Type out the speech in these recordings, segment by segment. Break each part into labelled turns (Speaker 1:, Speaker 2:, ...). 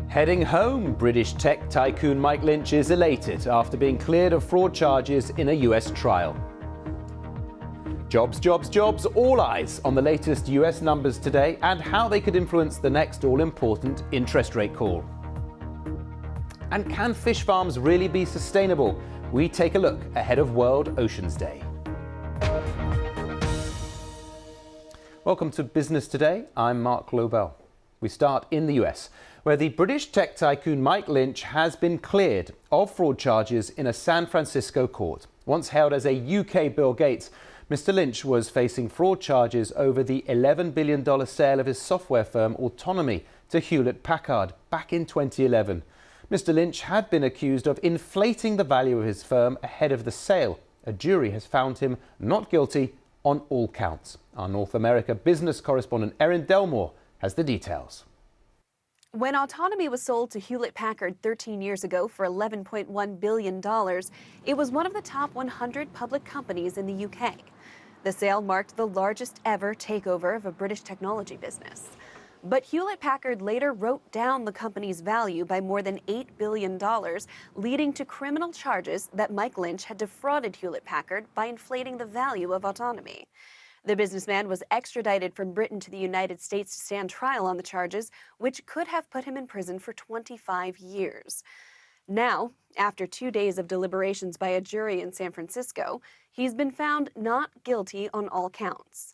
Speaker 1: Heading home, British tech tycoon Mike Lynch is elated after being cleared of fraud charges in a US trial. Jobs, jobs, jobs, all eyes on the latest US numbers today and how they could influence the next all-important interest rate call. And can fish farms really be sustainable? We take a look ahead of World Oceans Day. Welcome to Business Today. I'm Mark Lobel. We start in the US, where the British tech tycoon Mike Lynch has been cleared of fraud charges in a San Francisco court. Once hailed as a UK Bill Gates, Mr. Lynch was facing fraud charges over the $11 billion sale of his software firm Autonomy to Hewlett-Packard back in 2011. Mr. Lynch had been accused of inflating the value of his firm ahead of the sale. A jury has found him not guilty on all counts. Our North America business correspondent Erin Delmore has the details.
Speaker 2: When Autonomy was sold to Hewlett-Packard 13 years ago for $11.1 billion, it was one of the top 100 public companies in the UK. The sale marked the largest ever takeover of a British technology business. But Hewlett-Packard later wrote down the company's value by more than $8 billion, leading to criminal charges that Mike Lynch had defrauded Hewlett-Packard by inflating the value of Autonomy. The businessman was extradited from Britain to the United States to stand trial on the charges, which could have put him in prison for 25 years. Now, after 2 days of deliberations by a jury in San Francisco, he's been found not guilty on all counts.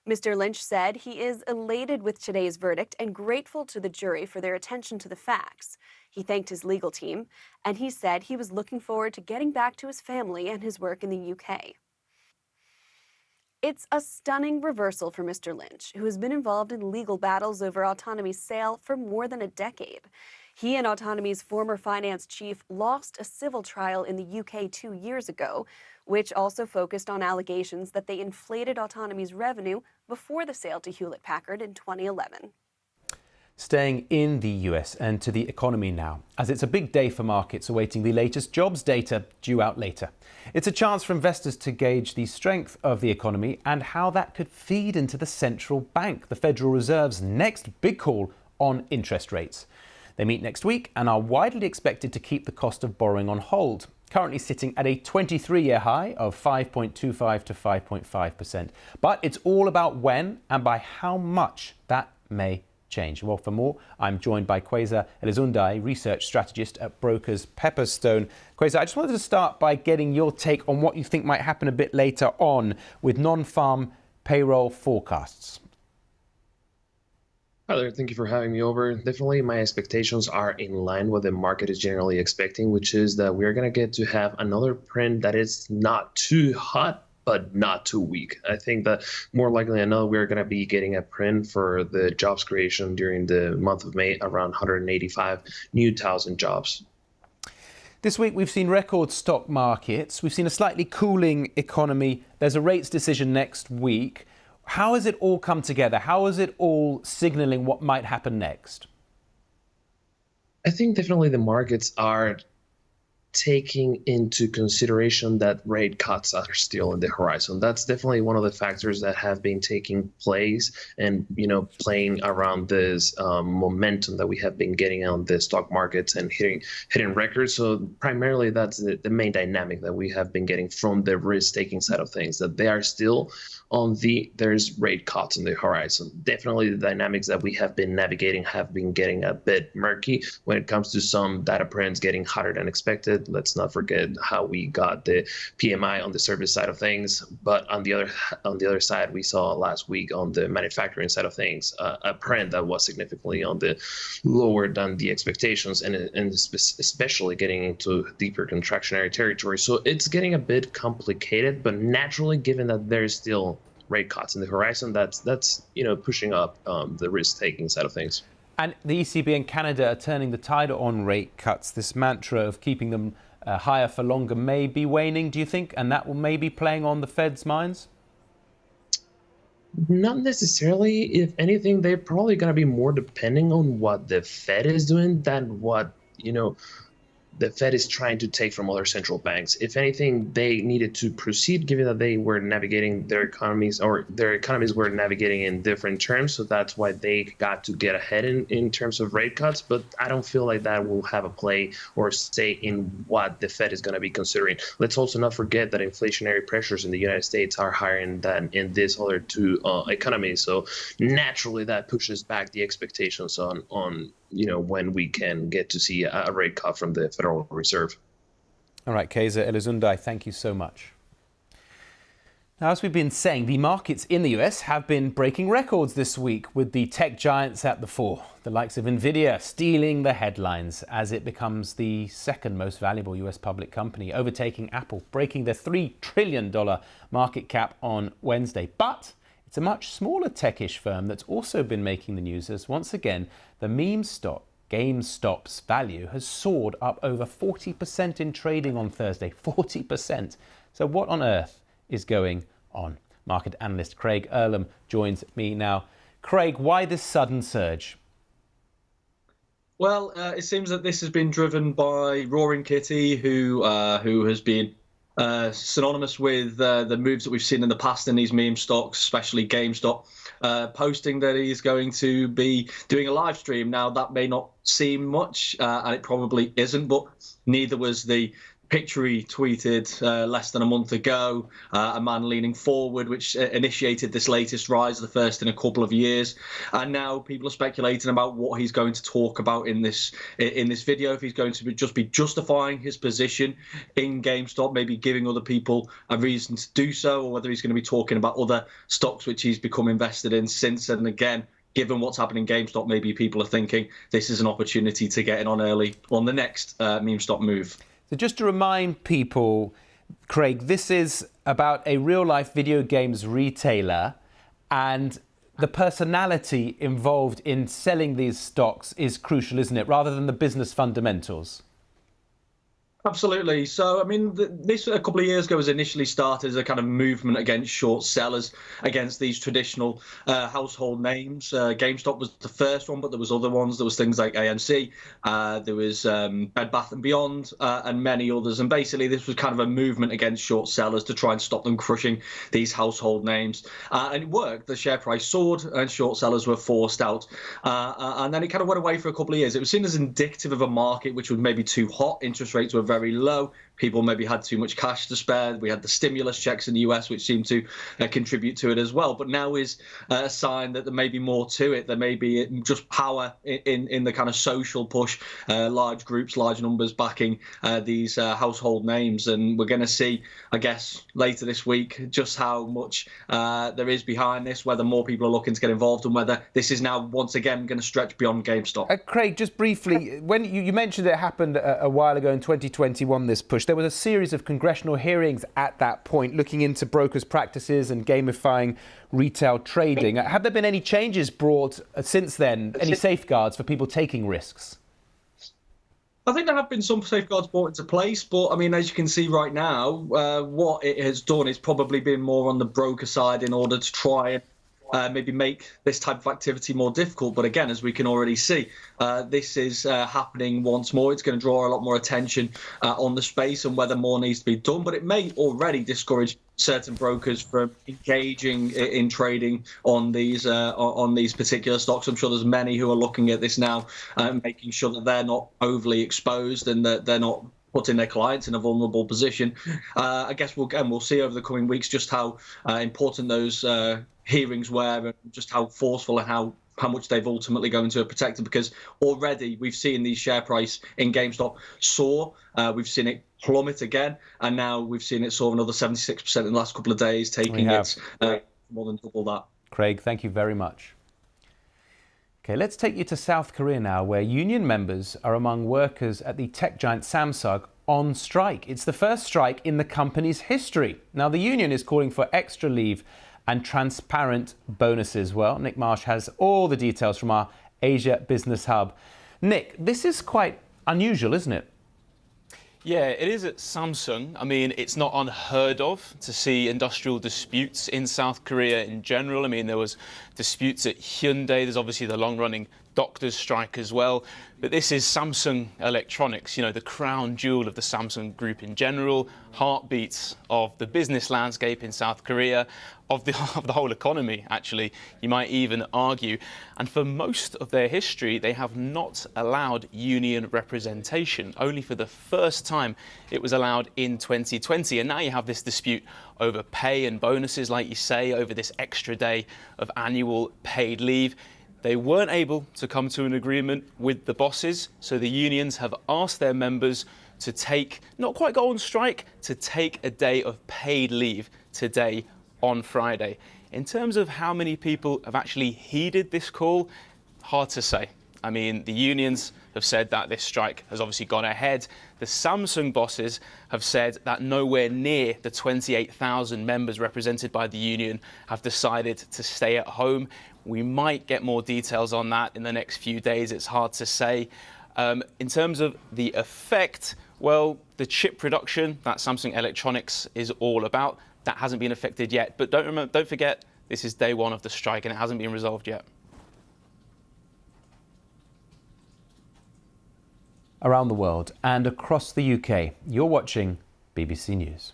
Speaker 2: Mr. Lynch said he is elated with today's verdict and grateful to the jury for their attention to the facts. He thanked his legal team, and he said he was looking forward to getting back to his family and his work in the UK. It's a stunning reversal for Mr. Lynch, who has been involved in legal battles over Autonomy's sale for more than a decade. He and Autonomy's former finance chief lost a civil trial in the UK 2 years ago, which also focused on allegations that they inflated Autonomy's revenue before the sale to Hewlett-Packard in 2011.
Speaker 1: Staying in the US and to the economy now, as it's a big day for markets awaiting the latest jobs data due out later. It's a chance for investors to gauge the strength of the economy and how that could feed into the central bank, the Federal Reserve's next big call on interest rates. They meet next week and are widely expected to keep the cost of borrowing on hold, currently sitting at a 23-year high of 5.25 to 5.5%. But it's all about when and by how much that may change. Well, for more, I'm joined by Kwesa Elizundai, research strategist at brokers Pepperstone. Kwesa, I just wanted to start by getting your take on what you think might happen a bit later on with non-farm payroll forecasts.
Speaker 3: Hi there, thank you for having me over. Definitely my expectations are in line with the market is generally expecting, which is that we're going to get to have another print that is not too hot, but not too weak. I think that more likely than not, we're going to be getting a print for the jobs creation during the month of May, around 185 new thousand jobs.
Speaker 1: This week, we've seen record stock markets. We've seen a slightly cooling economy. There's a rates decision next week. How has it all come together? How is it all signaling what might happen next?
Speaker 3: I think definitely the markets are taking into consideration that rate cuts are still in the horizon. That's definitely one of the factors that have been taking place and, playing around this momentum that we have been getting on the stock markets and hitting records. So primarily that's the main dynamic that we have been getting from the risk-taking side of things, that they are still there's rate cuts on the horizon. Definitely the dynamics that we have been navigating have been getting a bit murky when it comes to some data prints getting hotter than expected. Let's not forget how we got the PMI on the service side of things. But on the other side, we saw last week on the manufacturing side of things a print that was significantly on the lower than the expectations, and especially getting into deeper contractionary territory. So it's getting a bit complicated, but naturally, given that there's still rate cuts in the horizon, that's pushing up the risk-taking side of things.
Speaker 1: And the ECB and Canada are turning the tide on rate cuts. This mantra of keeping them higher for longer may be waning, do you think? And that will maybe playing on the Fed's minds?
Speaker 3: Not necessarily. If anything, they're probably going to be more depending on what the Fed is doing than what, the Fed is trying to take from other central banks. If anything, they needed to proceed, given that they were navigating their economies, or their economies were navigating in different terms. So that's why they got to get ahead in terms of rate cuts. But I don't feel like that will have a play or say in what the Fed is going to be considering. Let's also not forget that inflationary pressures in the United States are higher than in these other two economies. So naturally, that pushes back the expectations on when we can get to see a rate cut from the Federal Reserve.
Speaker 1: All right, Kaiser Elizundai, thank you so much. Now, as we've been saying, the markets in the US have been breaking records this week, with the tech giants at the fore. The likes of Nvidia stealing the headlines as it becomes the second most valuable US public company, overtaking Apple, breaking their $3 trillion market cap on Wednesday. But it's a much smaller tech-ish firm that's also been making the news, as once again, the meme stock GameStop's value has soared up over 40% in trading on Thursday. 40%. So what on earth is going on? Market analyst Craig Erlam joins me now. Craig, why this sudden surge?
Speaker 4: Well, it seems that this has been driven by Roaring Kitty, who has been synonymous with the moves that we've seen in the past in these meme stocks, especially GameStop, posting that he's going to be doing a live stream. Now, that may not seem much, and it probably isn't, but neither was the picture he tweeted less than a month ago, a man leaning forward, which initiated this latest rise, the first in a couple of years. And now people are speculating about what he's going to talk about in this video, if he's going to just be justifying his position in GameStop, maybe giving other people a reason to do so, or whether he's going to be talking about other stocks which he's become invested in since. And again, given what's happening in GameStop, maybe people are thinking this is an opportunity to get in on early on the next meme stock move.
Speaker 1: So just to remind people, Craig, this is about a real-life video games retailer, and the personality involved in selling these stocks is crucial, isn't it, rather than the business fundamentals?
Speaker 4: Absolutely. So, I mean, this a couple of years ago was initially started as a kind of movement against short sellers, against these traditional household names. GameStop was the first one, but there was other ones. There was things like AMC, there was Bed Bath & Beyond, and many others. And basically, this was kind of a movement against short sellers to try and stop them crushing these household names. And it worked. The share price soared, and short sellers were forced out. And then it kind of went away for a couple of years. It was seen as indicative of a market which was maybe too hot. Interest rates were very low. People maybe had too much cash to spare. We had the stimulus checks in the US, which seemed to contribute to it as well. But now is a sign that there may be more to it. There may be just power in the kind of social push, large groups, large numbers backing these household names. And we're going to see, I guess, later this week just how much there is behind this, whether more people are looking to get involved, and whether this is now once again going to stretch beyond GameStop.
Speaker 1: Craig, just briefly, when you mentioned it happened a while ago in 2021, this push, there was a series of congressional hearings at that point looking into brokers' practices and gamifying retail trading. Have there been any changes brought since then, any safeguards for people taking risks?
Speaker 4: I think there have been some safeguards brought into place, but I mean, as you can see right now, what it has done is probably been more on the broker side in order to try and maybe make this type of activity more difficult. But again, as we can already see, this is happening once more. It's going to draw a lot more attention on the space and whether more needs to be done. But it may already discourage certain brokers from engaging in trading on these particular stocks. I'm sure there's many who are looking at this now, making sure that they're not overly exposed and that they're not putting their clients in a vulnerable position. I guess we'll see over the coming weeks just how important those hearings were, and just how forceful and how much they've ultimately going to protect them, because already we've seen the share price in GameStop soar. We've seen it plummet again, and now we've seen it soar another 76% in the last couple of days, taking it more than double that.
Speaker 1: Craig, thank you very much. Okay, let's take you to South Korea now, where union members are among workers at the tech giant Samsung on strike. It's the first strike in the company's history. Now, the union is calling for extra leave and transparent bonuses. Well, Nick Marsh has all the details from our Asia Business Hub. Nick, this is quite unusual, isn't it?
Speaker 5: Yeah, it is at Samsung. I mean, it's not unheard of to see industrial disputes in South Korea in general. I mean, there was disputes at Hyundai. There's obviously the long-running doctors' strike as well. But this is Samsung Electronics, you know, the crown jewel of the Samsung Group in general, heartbeats of the business landscape in South Korea, of the whole economy, actually, you might even argue. And for most of their history, they have not allowed union representation. Only for the first time it was allowed in 2020. And now you have this dispute over pay and bonuses, like you say, over this extra day of annual paid leave. They weren't able to come to an agreement with the bosses, so the unions have asked their members to take, not quite go on strike, to take a day of paid leave today on Friday. In terms of how many people have actually heeded this call, hard to say. I mean, the unions have said that this strike has obviously gone ahead. The Samsung bosses have said that nowhere near the 28,000 members represented by the union have decided to stay at home. We might get more details on that in the next few days. It's hard to say. In terms of the effect, well, the chip production that Samsung Electronics is all about, that hasn't been affected yet. But don't forget, this is day one of the strike and it hasn't been resolved yet.
Speaker 1: Around the world and across the UK, you're watching BBC News.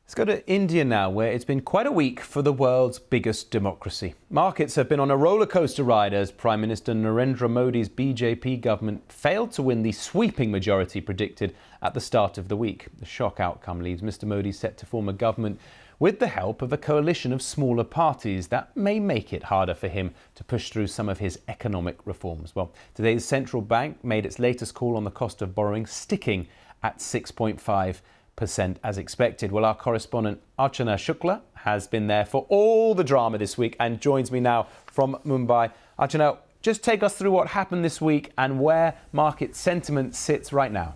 Speaker 1: Let's go to India now, where it's been quite a week for the world's biggest democracy. Markets have been on a roller coaster ride as Prime Minister Narendra Modi's BJP government failed to win the sweeping majority predicted at the start of the week. The shock outcome leaves Mr. Modi set to form a government with the help of a coalition of smaller parties that may make it harder for him to push through some of his economic reforms. Well, today's central bank made its latest call on the cost of borrowing, sticking at 6.5% as expected. Well, our correspondent Archana Shukla has been there for all the drama this week and joins me now from Mumbai. Archana, just take us through what happened this week and where market sentiment sits right now.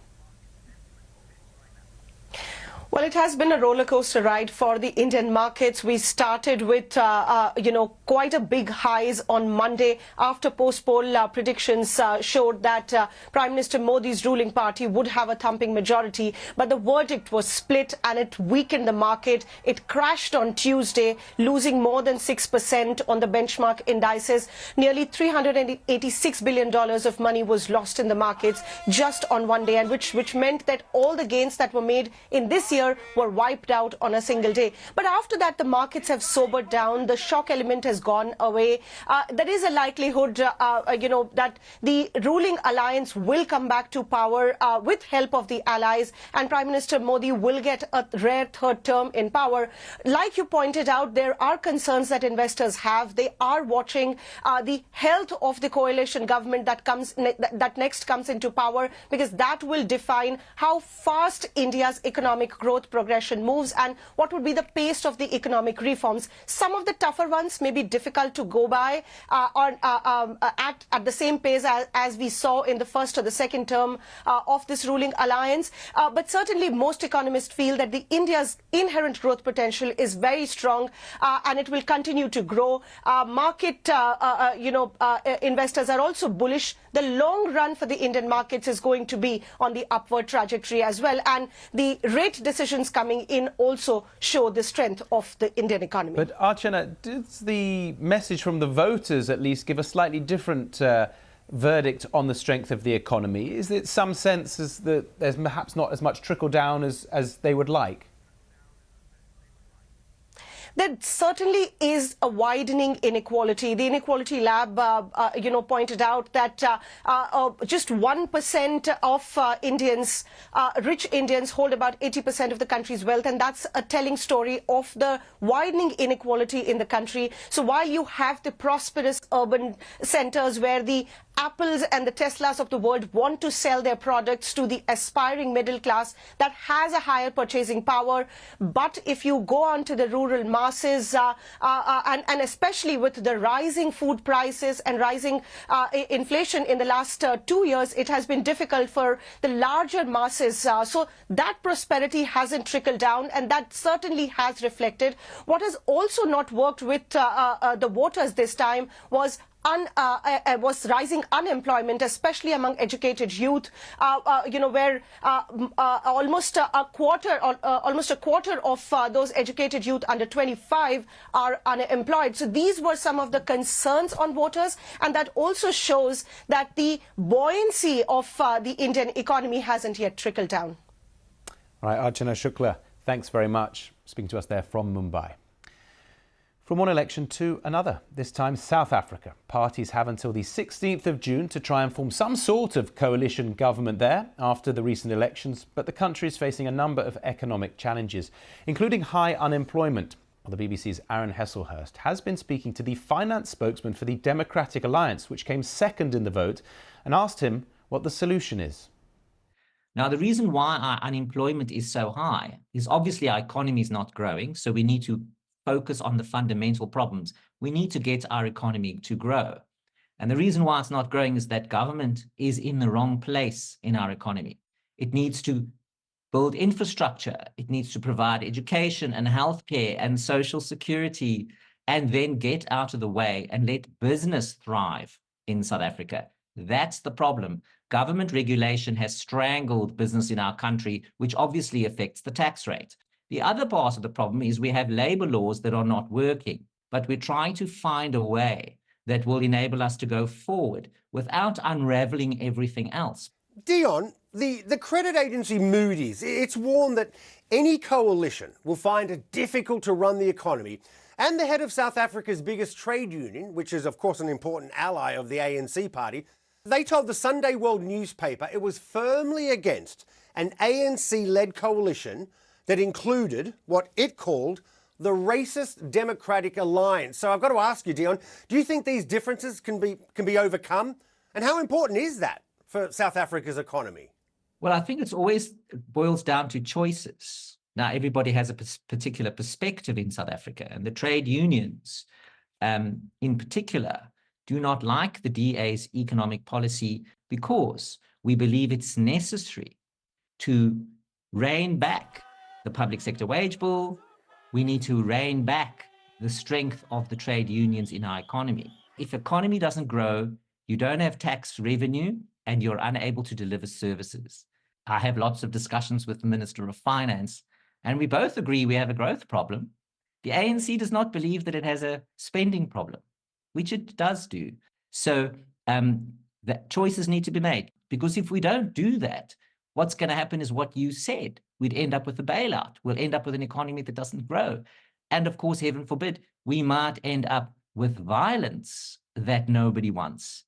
Speaker 6: Well, it has been a roller coaster ride for the Indian markets. We started with, quite a big highs on Monday after post-poll predictions showed that Prime Minister Modi's ruling party would have a thumping majority. But the verdict was split and it weakened the market. It crashed on Tuesday, losing more than 6% on the benchmark indices. Nearly $386 billion of money was lost in the markets just on one day, and which meant that all the gains that were made in this year were wiped out on a single day. But after that, the markets have sobered down. The shock element has gone away. There is a likelihood, that the ruling alliance will come back to power with help of the allies, and Prime Minister Modi will get a rare third term in power. Like you pointed out, there are concerns that investors have. They are watching the health of the coalition government that next comes into power, because that will define how fast India's economic growth progression moves and what would be the pace of the economic reforms. Some of the tougher ones may be difficult to go by at the same pace as we saw in the first or the second term of this ruling alliance. But certainly most economists feel that the India's inherent growth potential is very strong and it will continue to grow. Market investors are also bullish. The long run for the Indian markets is going to be on the upward trajectory as well, and the rate decisions coming in also show the strength of the Indian economy.
Speaker 1: But Archana, does the message from the voters at least give a slightly different verdict on the strength of the economy? Is it some sense as that there's perhaps not as much trickle down as they would like?
Speaker 6: there certainly is a widening inequality. The Inequality Lab, pointed out that just 1% of Indians, rich Indians, hold about 80% of the country's wealth, and that's a telling story of the widening inequality in the country. So while you have the prosperous urban centers where the Apples and the Teslas of the world want to sell their products to the aspiring middle class that has a higher purchasing power, but if you go on to the rural masses, and especially with the rising food prices and rising inflation in the last 2 years, it has been difficult for the larger masses. So that prosperity hasn't trickled down, and that certainly has reflected. What has also not worked with the voters this time was rising unemployment, especially among educated youth, where almost a quarter of those educated youth under 25 are unemployed. So these were some of the concerns on voters, and that also shows that the buoyancy of the Indian economy hasn't yet trickled down.
Speaker 1: All right, Archana Shukla, thanks very much. Speaking to us there from Mumbai. From one election to another, this time South Africa. Parties have until the 16th of June to try and form some sort of coalition government there after the recent elections, but the country is facing a number of economic challenges, including high unemployment. Well, the BBC's Aaron Hesselhurst has been speaking to the finance spokesman for the Democratic Alliance, which came second in the vote, and asked him what the solution is.
Speaker 7: Now, the reason why our unemployment is so high is obviously our economy is not growing, so we need to focus on the fundamental problems. We need to get our economy to grow. And the reason why it's not growing is that government is in the wrong place in our economy. It needs to build infrastructure. It needs to provide education and healthcare and social security, and then get out of the way and let business thrive in South Africa. That's the problem. Government regulation has strangled business in our country, which obviously affects the tax rate. The other part of the problem is we have labor laws that are not working, but we're trying to find a way that will enable us to go forward without unraveling everything else.
Speaker 8: Dion, the credit agency Moody's, it's warned that any coalition will find it difficult to run the economy. And the head of South Africa's biggest trade union, which is of course an important ally of the ANC party, they told the Sunday World newspaper it was firmly against an ANC-led coalition that included what it called the Racist Democratic Alliance. So I've got to ask you, Dion, do you think these differences can be overcome? And how important is that for South Africa's economy?
Speaker 7: Well, I think it always boils down to choices. Now, everybody has a particular perspective in South Africa, and the trade unions in particular do not like the DA's economic policy because we believe it's necessary to rein back the public sector wage bill. We need to rein back the strength of the trade unions in our economy. If economy doesn't grow, you don't have tax revenue and you're unable to deliver services. I have lots of discussions with the Minister of Finance, and we both agree we have a growth problem. The ANC does not believe that it has a spending problem, which it does do. So the choices need to be made, because if we don't do that, what's going to happen is what you said. We'd end up with a bailout. We'll end up with an economy that doesn't grow. And of course, heaven forbid, we might end up with violence that nobody wants.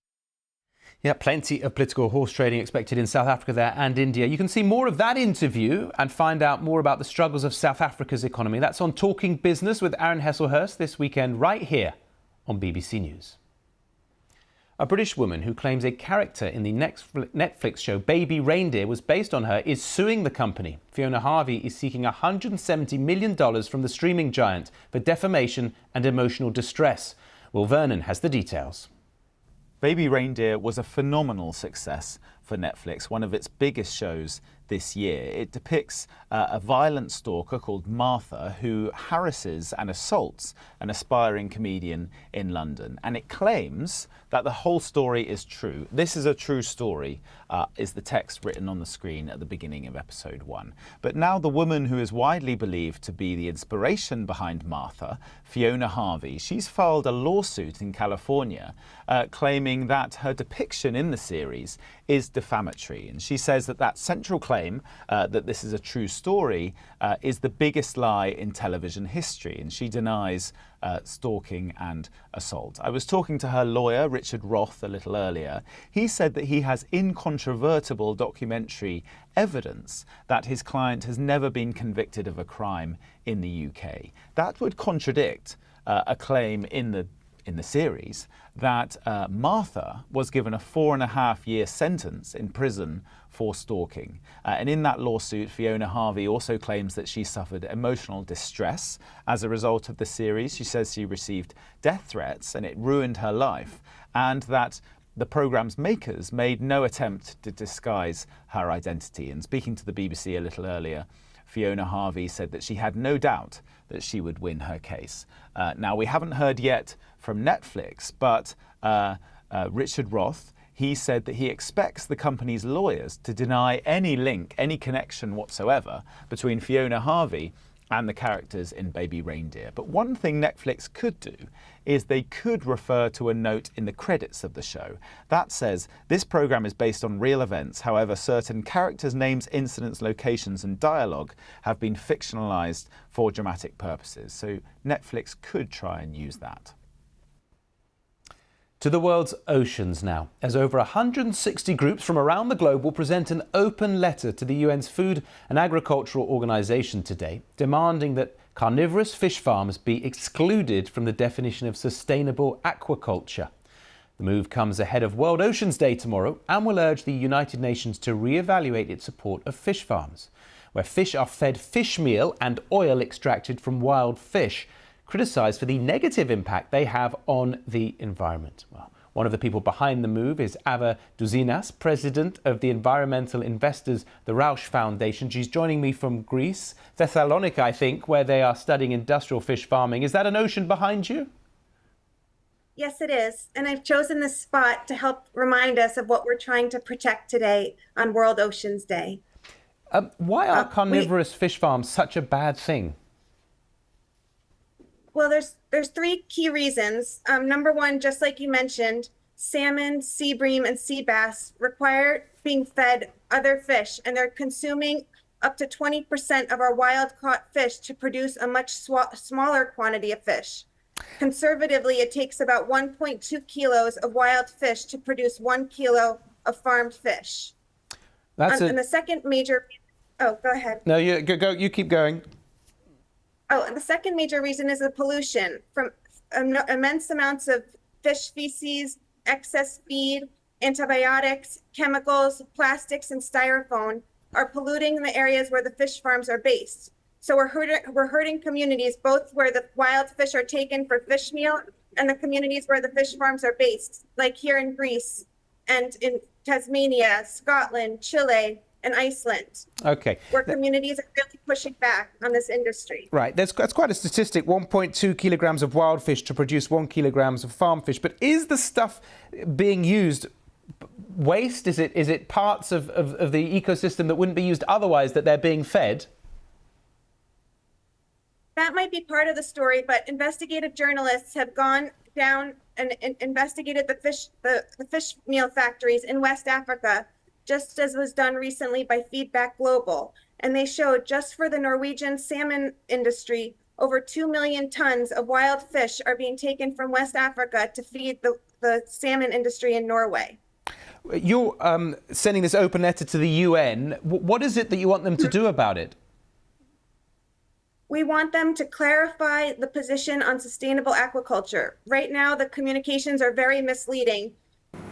Speaker 1: Yeah, plenty of political horse trading expected in South Africa there and India. You can see more of that interview and find out more about the struggles of South Africa's economy. That's on Talking Business with Aaron Hesselhurst this weekend, right here on BBC News. A British woman who claims a character in the Netflix show Baby Reindeer was based on her is suing the company. Fiona Harvey is seeking $170 million from the streaming giant for defamation and emotional distress. Will Vernon has the details.
Speaker 9: Baby Reindeer was a phenomenal success for Netflix, one of its biggest shows this year. It depicts a violent stalker called Martha who harasses and assaults an aspiring comedian in London. And it claims that the whole story is true. This is a true story, is the text written on the screen at the beginning of episode 1. But now the woman who is widely believed to be the inspiration behind Martha, Fiona Harvey, she's filed a lawsuit in California claiming that her depiction in the series is defamatory. And she says that that central claim that this is a true story is the biggest lie in television history. And she denies stalking and assault. I was talking to her lawyer, Richard Roth, a little earlier. He said that he has incontrovertible documentary evidence that his client has never been convicted of a crime in the UK. That would contradict a claim in the series that Martha was given a 4.5-year sentence in prison for stalking. And in that lawsuit, Fiona Harvey also claims that she suffered emotional distress as a result of the series. She says she received death threats and it ruined her life, and that the programme's makers made no attempt to disguise her identity. And speaking to the BBC a little earlier, Fiona Harvey said that she had no doubt that she would win her case. Now, we haven't heard yet from Netflix, but Richard Roth, he said that he expects the company's lawyers to deny any link, any connection whatsoever between Fiona Harvey and the characters in Baby Reindeer. But one thing Netflix could do is they could refer to a note in the credits of the show that says this programme is based on real events. However, certain characters' names, incidents, locations and dialogue have been fictionalised for dramatic purposes. So Netflix could try and use that.
Speaker 1: To the world's oceans now, as over 160 groups from around the globe will present an open letter to the UN's Food and Agricultural Organization today, demanding that carnivorous fish farms be excluded from the definition of sustainable aquaculture. The move comes ahead of World Oceans Day tomorrow and will urge the United Nations to re-evaluate its support of fish farms, where fish are fed fish meal and oil extracted from wild fish, criticised for the negative impact they have on the environment. Well, one of the people behind the move is Ava Douzinas, president of the environmental investors, the Rausch Foundation. She's joining me from Greece, Thessalonica, I think, where they are studying industrial fish farming. Is that an ocean behind you?
Speaker 10: Yes, it is. And I've chosen this spot to help remind us of what we're trying to protect today on World Oceans Day.
Speaker 1: Why are carnivorous fish farms such a bad thing?
Speaker 10: Well, there's three key reasons. Number one, just like you mentioned, salmon, sea bream, and sea bass require being fed other fish, and they're consuming up to 20% of our wild-caught fish to produce a much smaller quantity of fish. Conservatively, it takes about 1.2 kilos of wild fish to produce 1 kilo of farmed fish. And the second major... Oh, go ahead.
Speaker 1: No, you keep going.
Speaker 10: Oh, and the second major reason is the pollution from immense amounts of fish feces, excess feed, antibiotics, chemicals, plastics, and styrofoam are polluting the areas where the fish farms are based. So we're hurting communities, both where the wild fish are taken for fish meal and the communities where the fish farms are based, like here in Greece and in Tasmania, Scotland, Chile, and Iceland.
Speaker 1: Okay.
Speaker 10: Where communities are really pushing back on this industry.
Speaker 1: Right, that's quite a statistic, 1.2 kilograms of wild fish to produce 1 kilograms of farm fish. But is the stuff being used waste? Is it parts of the ecosystem that wouldn't be used otherwise that they're being fed?
Speaker 10: That might be part of the story, but investigative journalists have gone down and investigated the fish meal factories in West Africa, just as was done recently by Feedback Global. And they showed just for the Norwegian salmon industry, over 2 million tons of wild fish are being taken from West Africa to feed the salmon industry in Norway.
Speaker 1: You're sending this open letter to the UN. What is it that you want them to do about it?
Speaker 10: We want them to clarify the position on sustainable aquaculture. Right now, the communications are very misleading.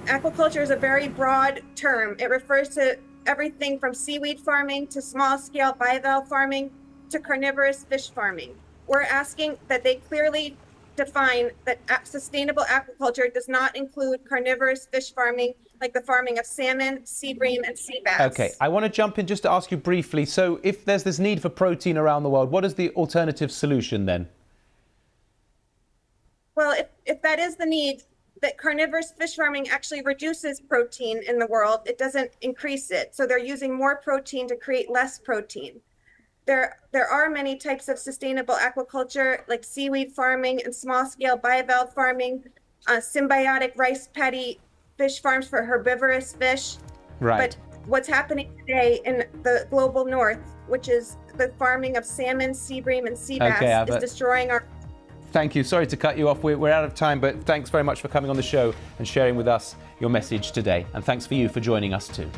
Speaker 10: Aquaculture is a very broad term. It refers to everything from seaweed farming to small-scale bivalve farming to carnivorous fish farming. We're asking that they clearly define that sustainable aquaculture does not include carnivorous fish farming, like the farming of salmon, sea bream, and sea bass.
Speaker 1: Okay, I want to jump in just to ask you briefly. So if there's this need for protein around the world, what is the alternative solution then?
Speaker 10: Well, if that is the need, that carnivorous fish farming actually reduces protein in the world. It doesn't increase it. So they're using more protein to create less protein. There are many types of sustainable aquaculture, like seaweed farming and small-scale bivalve farming, symbiotic rice paddy fish farms for herbivorous fish.
Speaker 1: Right.
Speaker 10: But what's happening today in the global north, which is the farming of salmon, sea bream, and sea bass, is destroying our...
Speaker 1: Thank you. Sorry to cut you off. We're out of time, but thanks very much for coming on the show and sharing with us your message today. And thanks for you for joining us too.